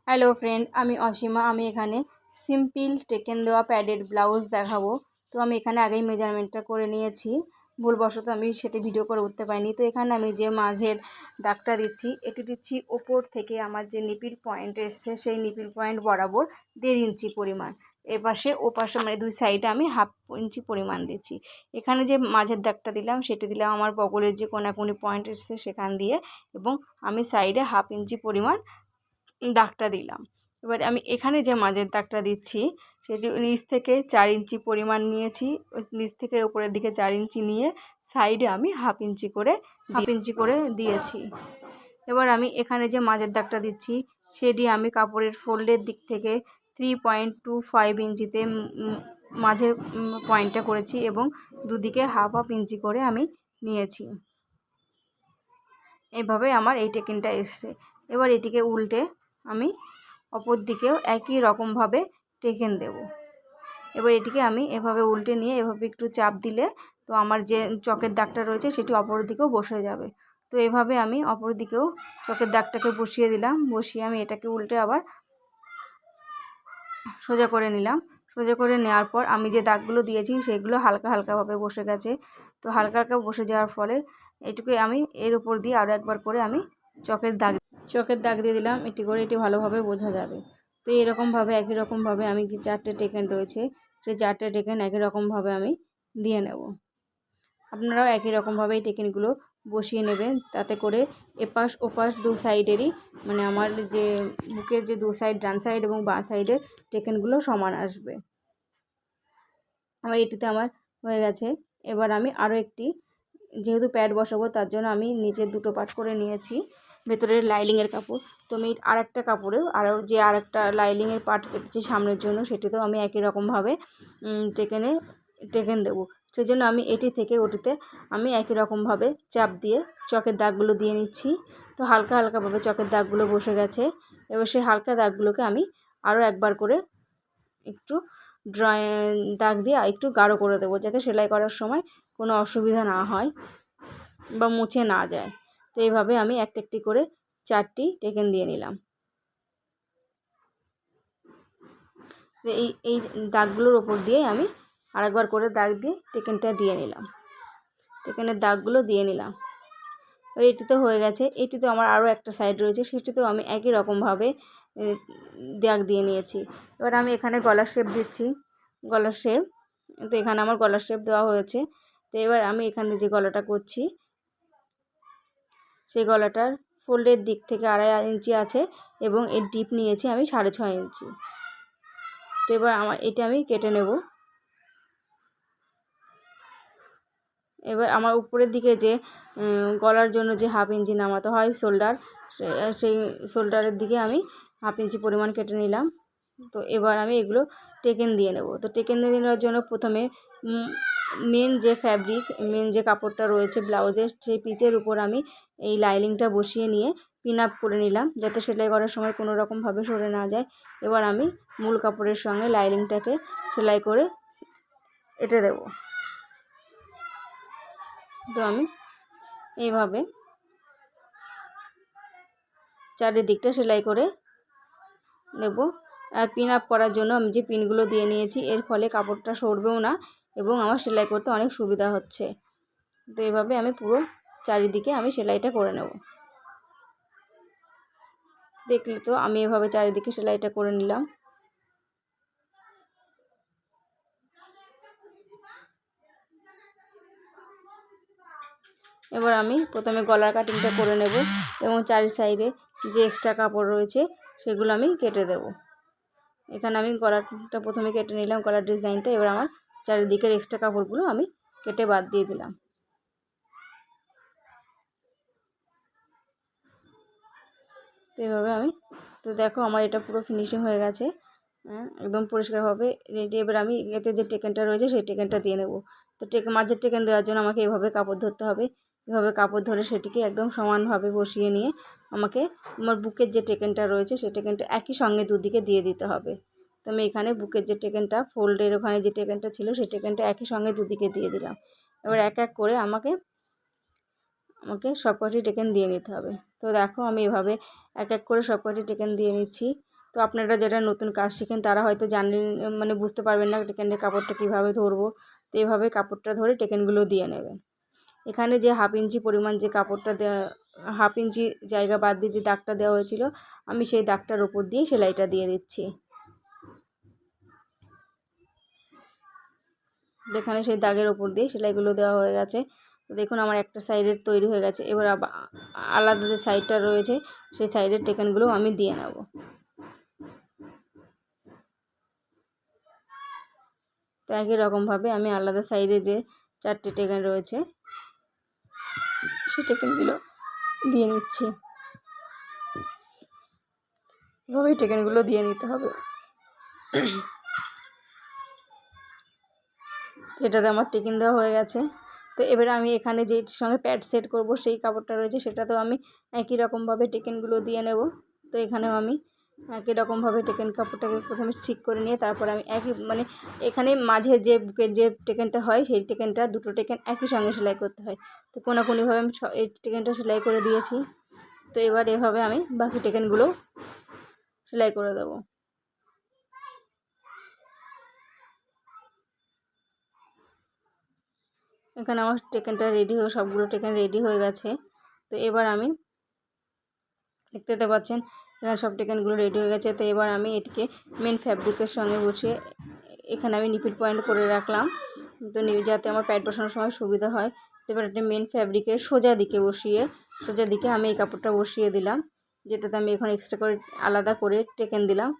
Hello friend, আমি অসীমা। আমি এখানে সিম্পল টেকেন দেওয়া প্যাডেড ব্লাউজ দেখাবো। তো আমি এখানে আগেই মেজারমেন্টটা করে নিয়েছি, ভুলবশত আমি সেটা ভিডিও করে উঠতে পারিনি। তো এখানে আমি যে মাঝের দাগটা দিচ্ছি, এটি দিচ্ছি ওপর থেকে আমার যে নিপিল পয়েন্ট এসছে সেই নিপিল পয়েন্ট বরাবর 1.5 ইঞ্চি পরিমাণ। এপাশে ওপাশে মানে দুই সাইডে আমি 1/2 ইঞ্চি পরিমাণ দিচ্ছি। এখানে যে মাঝের দাগটা দিলাম সেটি দিলাম আমার বগলের যে কোনাকুনি পয়েন্ট এসছে সেখান দিয়ে, এবং আমি সাইডে 1/2 ইঞ্চি পরিমাণ দাগটা দিলাম। এবার আমি এখানে যে মাঝের দাগটা দিচ্ছি সেটি নিচ থেকে 4 ইঞ্চি পরিমাণ নিয়েছি। ওই নিচ থেকে উপরের দিকে 4 ইঞ্চি নিয়ে সাইডে আমি 1/2 ইঞ্চি করে দিয়েছি। এবার আমি এখানে যে মাঝের দাগটা দিচ্ছি সেটি আমি কাপড়ের ফোল্ডের দিক থেকে 3.25 ইঞ্চিতে মাঝের পয়েন্টটা করেছি, এবং দুদিকে 1/2 ইঞ্চি করে আমি নিয়েছি। এইভাবে আমার এই টেকিংটা এসছে। এবার এটিকে উল্টে আমি অপর দিকেও একই রকমভাবে টেকেন দেব। এবার এটিকে আমি এভাবে উল্টে নিয়ে এভাবে একটু চাপ দিলে তো আমার যে চকের দাগটা রয়েছে সেটি অপর দিকেও বসে যাবে। তো এভাবে আমি অপর দিকেও চকের দাগটাকে বসিয়ে দিলাম। বসিয়ে আমি এটাকে উল্টে আবার সোজা করে নিলাম। সোজা করে নেওয়ার পর আমি যে দাগগুলো দিয়েছি সেগুলো হালকা হালকাভাবে বসে গেছে। তো হালকা হালকা বসে যাওয়ার ফলে এটুকু আমি এর উপর দিয়ে আরও একবার করে আমি চকের দাগ দিয়ে দিলাম। এটি ভালোভাবে বোঝা যাবে। তো এরকমভাবে একই রকমভাবে আমি যে 4টে টেকেন রয়েছে সেই 4টে টেকেন একই রকমভাবে আমি দিয়ে নেব। আপনারাও একই রকমভাবে এই টেকেনগুলো বসিয়ে নেবেন, তাতে করে এপাশ ওপাশ দু সাইডেরই মানে আমার যে বুকের যে দু সাইড, ডান সাইড এবং বাঁ সাইডের টেকেনগুলো সমান আসবে। এটিতে আমার হয়ে গেছে। এবার আমি আরও একটি, যেহেতু প্যাড বসাবো তার জন্য আমি নিচের দুটো পার্ট করে নিয়েছি ভেতরের লাইলিংয়ের কাপড়। তো আমি আরেকটা কাপড়েও আরেকটা লাইলিংয়ের পার্ট কেটেছি সামনের জন্য, সেটিতেও আমি একই রকমভাবে টেকেন দেবো। সেই জন্য আমি এটি থেকে ওটিতে আমি একই রকমভাবে চাপ দিয়ে চকের দাগগুলো দিয়ে নিচ্ছি। তো হালকা হালকাভাবে চকের দাগগুলো বসে গেছে। এবার সেই হালকা দাগগুলোকে আমি আরও একবার করে একটু দাগ দিয়ে একটু গাঢ় করে দেবো, যাতে সেলাই করার সময় কোনো অসুবিধা না হয় বা মুছে না যায়। তো এইভাবে আমি একটা একটি করে 4টি টেকেন দিয়ে নিলাম। এই দাগগুলোর ওপর দিয়ে আমি আরেকবার করে দাগ দিয়ে টেকেনটা দিয়ে নিলাম, টেকেনের দাগগুলো দিয়ে নিলাম। এটিতে হয়ে গেছে। এটিতে আমার আরও একটা সাইড রয়েছে, সেটিতেও আমি একই রকমভাবে দাগ দিয়ে নিয়েছি। এবার আমি এখানে গলার শেপ দিচ্ছি, গলার শেপ। তো এখানে আমার গলার শেপ দেওয়া হয়েছে। তো এবার আমি এখানে যে গলাটা করছি সেই গলাটার ফোল্ডের দিক থেকে 2.5 ইঞ্চি আছে, এবং এর ডিপ নিয়েছি আমি 6.5 ইঞ্চি। তো এবার এটা আমি কেটে নেব। এবার আমার উপরের দিকে যে গলার জন্য যে 1/2 ইঞ্চি নামাতে হয় শোল্ডার, সেই শোল্ডারের দিকে আমি 1/2 ইঞ্চি পরিমাণ কেটে নিলাম। তো এবার আমি এগুলো টেকেন দিয়ে নেব। তো টেকেন দিয়ে নেওয়ার জন্য প্রথমে মেন যে কাপড়টা রয়েছে ব্লাউজের, সেই পিচের উপর আমি এই লাইনিংটা বসিয়ে নিয়ে পিন আপ করে নিলাম, যাতে সেলাই করার সময় কোনো রকমভাবে সরে না যায়। এবার আমি মূল কাপড়ের সঙ্গে লাইনিংটাকে সেলাই করে এঁটে দেব। তো আমি এইভাবে চারিদিকটা সেলাই করে নেব। আর পিন আপ করার জন্য আমি যে পিনগুলো দিয়ে নিয়েছি, এর ফলে কাপড়টা সরবেও না এবং আমার সেলাই করতে অনেক সুবিধা হচ্ছে। তো এইভাবে আমি পুরো চারিদিকে আমি সেলাইটা করে নেব। দেখলে তো আমি এভাবে চারিদিকে সেলাইটা করে নিলাম। এবার আমি প্রথমে গলার কাটিংটা করে নেব, এবং চারি সাইডে যে এক্সট্রা কাপড় রয়েছে সেগুলো আমি কেটে দেব। এখানে আমি গলাটা প্রথমে কেটে নিলাম, গলার ডিজাইনটা। এবার আমার চারিদিকের এক্সট্রা কাপড়গুলো আমি কেটে বাদ দিয়ে দিলাম। তো এইভাবে তো দেখো আমার এটা পুরো ফিনিশিং হয়ে গেছে, একদম পরিষ্কারভাবে রেডি। এবার আমি এতে যে টেকেনটা রয়েছে সেই টেকেনটা দিয়ে নেব। তো মাঝের টেকেন দেওয়ার জন্য আমাকে এভাবে কাপড় ধরতে হবে। এভাবে কাপড় ধরে সেটিকে একদম সমানভাবে বসিয়ে নিয়ে আমাকে আমার বুকের যে টেকেনটা রয়েছে সেই টেকেনটা একই সঙ্গে দুদিকে দিয়ে দিতে হবে। তো আমি এখানে বুকের যে টেকেনটা, ফোল্ডের ওখানে যে টেকেনটা ছিল সেই টেকেনটা একই সঙ্গে দুদিকে দিয়ে দিলাম। এবার এক এক করে আমাকে সবকটি টেকেন দিয়ে নিতে হবে। তো দেখো আমি এভাবে এক এক করে সবকটি টেকেন দিয়ে নিচ্ছি। তো আপনারা যারা নতুন কাজ শিখেন তারা হয়তো জানেন, মানে বুঝতে পারবেন না টেকেনের কাপড়টা কীভাবে ধরবো। তো এভাবে কাপড়টা ধরে টেকেনগুলো দিয়ে নেবেন। এখানে যে 1/2 ইঞ্চি পরিমাণ যে কাপড়টা দেওয়া, 1/2 ইঞ্চি জায়গা বাদ দিয়ে যে দাগটা দেওয়া হয়েছিল, আমি সেই দাগটার উপর দিয়ে সেলাইটা দিয়ে দিচ্ছি। এখানে সেই দাগের উপর দিয়ে সেলাইগুলো দেওয়া হয়ে গেছে। তো দেখুন আমার একটা সাইডের তৈরি হয়ে গেছে। এবার আলাদা যে সাইডটা রয়েছে সেই সাইডের টেকেনগুলো আমি দিয়ে নেব। তো একই রকমভাবে আমি আলাদা সাইডে যে 4টে টেকেন রয়েছে সেই টেকেনগুলো দিয়ে নিচ্ছি। এভাবেই টেকেনগুলো দিয়ে নিতে হবে। তো এটাতে আমার টেকেন দেওয়া হয়ে গেছে। তো এবারে আমি এখানে যেটির সঙ্গে প্যাড সেট করব সেই কাপড়টা রয়েছে সেটাতেও আমি একই রকমভাবে টেকেনগুলো দিয়ে নেব। তো এখানেও আমি একই রকমভাবে টেকেন কাপড়টাকে প্রথমে ঠিক করে নিয়ে তারপর আমি মানে এখানে মাঝে যে বুকের যে টেকেনটা হয় সেই টেকেনটা, দুটো টেকেন একই সঙ্গে সেলাই করতে হয়। তো কোনাকুনিভাবে আমি এই টেকেনটা সেলাই করে দিয়েছি। তো এবার এভাবে আমি বাকি টেকেনগুলো সেলাই করে দেবো। এখানে আমার টেকেনটা রেডি হয়ে, সবগুলো টেকেন রেডি হয়ে গেছে। তো এবার আমি দেখতে পাচ্ছেন এখানে সব টেকেনগুলো রেডি হয়ে গেছে। তো এবার আমি এটিকে মেন ফ্যাব্রিকের সঙ্গে বসিয়ে এখানে আমি নিপিল পয়েন্ট করে রাখলাম, তো যাতে আমার প্যাড বসানোর সময় সুবিধা হয়। তো এবার একটা মেন ফ্যাব্রিকের সোজা দিকে আমি এই কাপড়টা বসিয়ে দিলাম, যেটাতে আমি এখন এক্সট্রা করে আলাদা করে টেকেন দিলাম।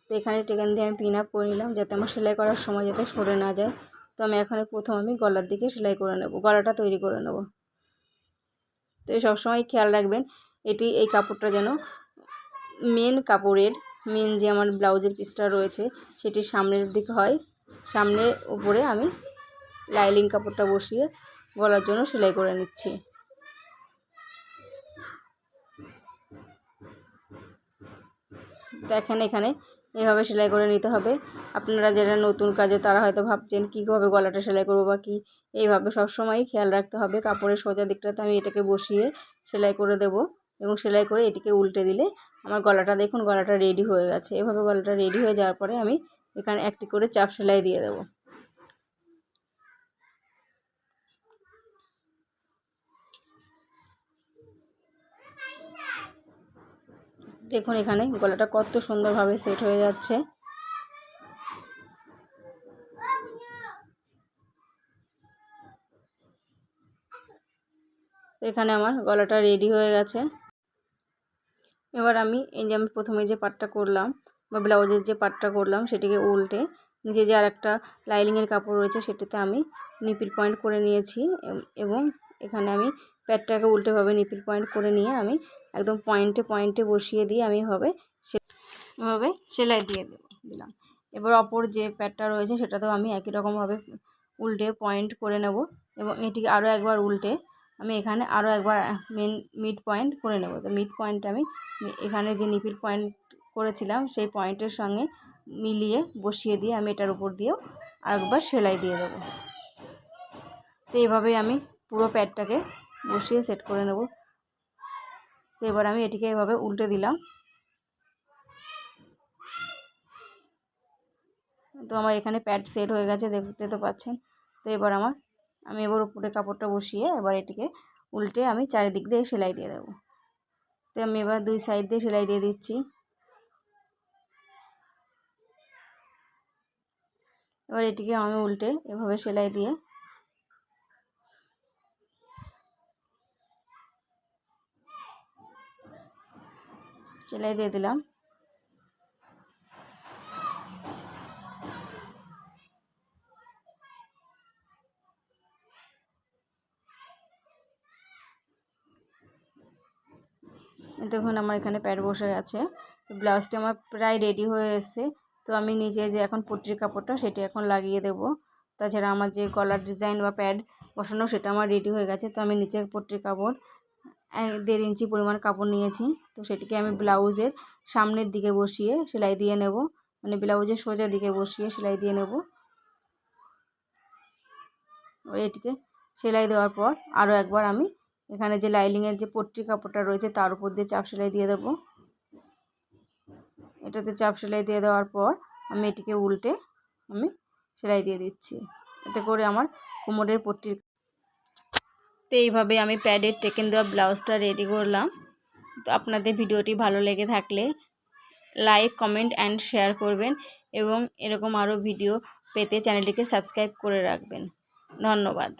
তো এখানে টেকেন দিয়ে আমি পিন আপ করে নিলাম যাতে আমার সেলাই করার সময় যাতে সরে না যায়। তো আমি এখানে প্রথম আমি গলার দিকে সেলাই করে নেব, গলাটা তৈরি করে নেব। তো সবসময় খেয়াল রাখবেন এই কাপড়টা যেন মেন যে আমার ব্লাউজের পিসটা রয়েছে সেটির সামনের দিকে হয়। সামনের উপরে আমি লাইলিং কাপড়টা বসিয়ে গলার জন্য সেলাই করে নিচ্ছি। দেখেন এখানে এভাবে সেলাই করে নিতে হবে। আপনারা যারা নতুন কাজে তারা হয়তো ভাবছেন কীভাবে গলাটা সেলাই করবো বা কী, এইভাবে সবসময় খেয়াল রাখতে হবে। কাপড়ের সোজা দিকটাতে আমি এটাকে বসিয়ে সেলাই করে দেব এবং সেলাই করে এটিকে উল্টে দিলে আমার গলাটা, দেখুন গলাটা রেডি হয়ে গেছে। এভাবে গলাটা রেডি হয়ে যাওয়ার পরে আমি এখানে একটি করে চাপ সেলাই দিয়ে দেব। দেখুন এখানে গলাটা কত সুন্দরভাবে সেট হয়ে যাচ্ছে। এখানে আমার গলাটা রেডি হয়ে গেছে। এবার আমি প্রথমে যে পার্টটা করলাম বা ব্লাউজের যে পার্টটা করলাম সেটিকে উল্টে নিচে যে আর একটা লাইনিংয়ের কাপড় রয়েছে সেটিতে আমি নিপিল পয়েন্ট করে নিয়েছি এবং এখানে আমি প্যাডটাকে উল্টেভাবে নিপিল পয়েন্ট করে নিয়ে আমি একদম পয়েন্টে বসিয়ে দিয়ে আমি এভাবে সেলাই দিয়ে দিলাম। এবার অপর যে প্যাডটা রয়েছে সেটাতেও আমি একই রকমভাবে উল্টে পয়েন্ট করে নেব এবং এটিকে আরও একবার উল্টে আমি এখানে আরও একবার মিড পয়েন্ট করে নেব। তো মিড পয়েন্ট আমি এখানে যে নিপিল পয়েন্ট করেছিলাম সেই পয়েন্টের সঙ্গে মিলিয়ে বসিয়ে দিয়ে আমি এটার উপর দিয়েও আরেকবার সেলাই দিয়ে দেবো। তো এভাবেই আমি পুরো প্যাডটাকে বসিয়ে সেট করে নেব। তো এবার আমি এটিকে এভাবে উল্টে দিলাম। তো আমার এখানে প্যাড সেট হয়ে গেছে, দেখতে তো পাচ্ছেন। তো এবার আমি এবার উপরে কাপড়টা বসিয়ে এবার এটিকে উল্টে আমি চারিদিক দিয়ে সেলাই দিয়ে দেবো। তো আমি এবার 2 সাইড দিয়ে সেলাই দিয়ে দিচ্ছি। এবার এটিকে আমি উল্টে এভাবে সেলাই দিয়ে দিলাম। দেখুন আমার এখানে প্যাড বসে গেছে। তো ব্লাউজটি আমার প্রায় রেডি হয়ে এসেছে। তো আমি নিচে যে এখন পট্টির কাপড়টা সেটি এখন লাগিয়ে দেব। তাছাড়া আমার যে গলার ডিজাইন বা প্যাড বসানো সেটা আমার রেডি হয়ে গেছে। তো আমি নিচে পট্টির কাপড় 1.5 ইঞ্চি পরিমাণ কাপড় নিয়েছি। তো সেটিকে আমি ব্লাউজের সামনের দিকে বসিয়ে সেলাই দিয়ে নেব, মানে ব্লাউজের সোজা দিকে বসিয়ে সেলাই দিয়ে নেব। এটিকে সেলাই দেওয়ার পর আরও একবার আমি এখানে যে লাইনিংয়ের যে পট্টির কাপড়টা রয়েছে তার উপর দিয়ে চাপ সেলাই দিয়ে দেবো। এটাতে চাপ সেলাই দিয়ে দেওয়ার পর আমি এটিকে উল্টে আমি সেলাই দিয়ে দিচ্ছি, এতে করে আমার কোমরের পট্টির। তো এইভাবে আমি প্যাডের টেকেন দেওয়া ব্লাউজটা রেডি করলাম। তো আপনাদের ভিডিওটি ভালো লেগে থাকলে লাইক, কমেন্ট অ্যান্ড শেয়ার করবেন এবং এরকম আরও ভিডিও পেতে চ্যানেলটিকে সাবস্ক্রাইব করে রাখবেন। ধন্যবাদ।